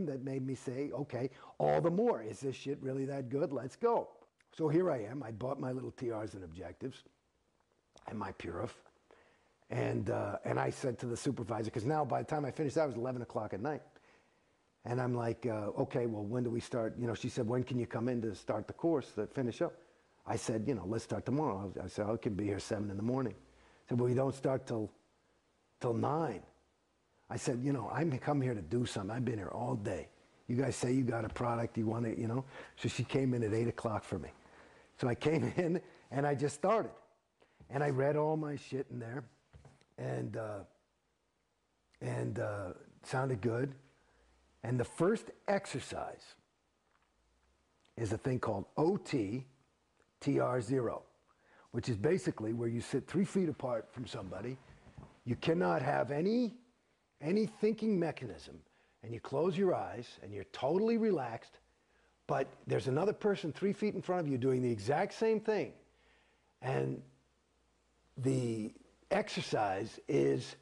that made me say, okay, all the more. Is this shit really that good? Let's go. So here I am. I bought my little TRs and objectives and my Purif. And I said to the supervisor, because now by the time I finished that, it was 11 o'clock at night. And I'm like, okay, well, when do we start? You know, she said, when can you come in to start the course, to finish up? I said, you know, let's start tomorrow. I said, I can be here 7 in the morning. I said, well, we don't start till 9. I said, you know, I'm come here to do something. I've been here all day. You guys say you got a product, you want to, you know? So she came in at 8 o'clock for me. So I came in and I just started. And I read all my shit in there. And sounded good. And the first exercise is a thing called OT-TR0, which is basically where you sit 3 feet apart from somebody. You cannot have any thinking mechanism, and you close your eyes and you're totally relaxed, but there's another person 3 feet in front of you doing the exact same thing. And the exercise is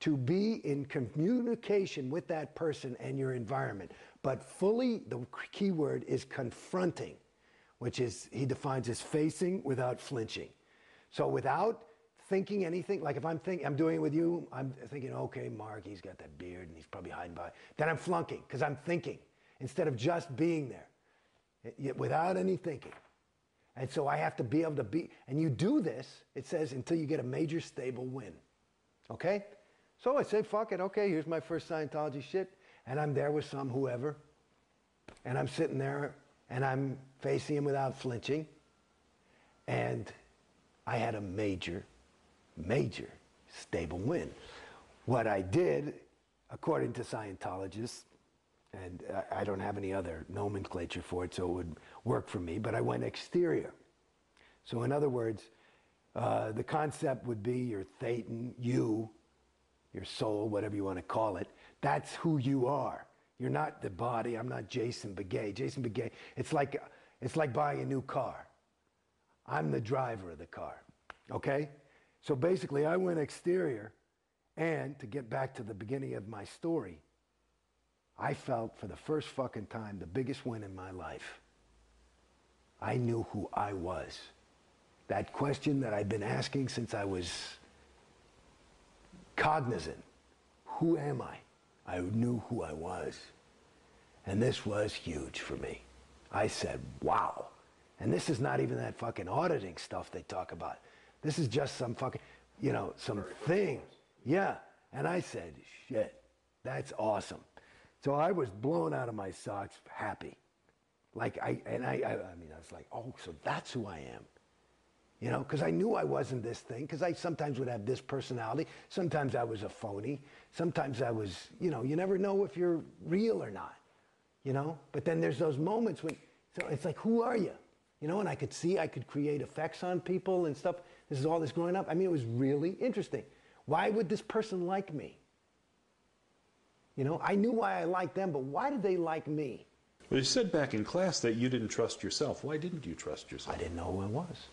to be in communication with that person and your environment, but fully, the key word is confronting, which is, he defines as facing without flinching. So without thinking anything, like if I'm doing it with you, I'm thinking, okay, Mark, he's got that beard and he's probably hiding by. Then I'm flunking, because I'm thinking, instead of just being there, without any thinking. And so I have to be able to be, and you do this, it says, until you get a major stable win. Okay? So I say, fuck it, okay, here's my first Scientology shit, and I'm there with some whoever, and I'm sitting there, and I'm facing him without flinching, and I had a major stable win. What I did, according to Scientologists, and I don't have any other nomenclature for it, so it would work for me, but I went exterior. So in other words, the concept would be your thetan, you, your soul, whatever you want to call it. That's who you are. You're not the body. I'm not Jason Beghe. Jason Beghe, it's like buying a new car. I'm the driver of the car, okay? So basically, I went exterior, and to get back to the beginning of my story, I felt for the first fucking time the biggest win in my life. I knew who I was. That question that I've been asking since I was cognizant. Who am I? I knew who I was. And this was huge for me. I said, wow. And this is not even that fucking auditing stuff they talk about. This is just some fucking, you know, some thing. Yeah. And I said, shit, that's awesome. So I was blown out of my socks, happy. Like, I was like, oh, so that's who I am. You know, because I knew I wasn't this thing, because I sometimes would have this personality. Sometimes I was a phony. Sometimes I was, you know, you never know if you're real or not, you know? But then there's those moments when, so it's like, who are you? You know, and I could see, I could create effects on people and stuff. This is all this growing up. I mean, it was really interesting. Why would this person like me? You know, I knew why I liked them, but why did they like me? Well, you said back in class that you didn't trust yourself. Why didn't you trust yourself? I didn't know who I was.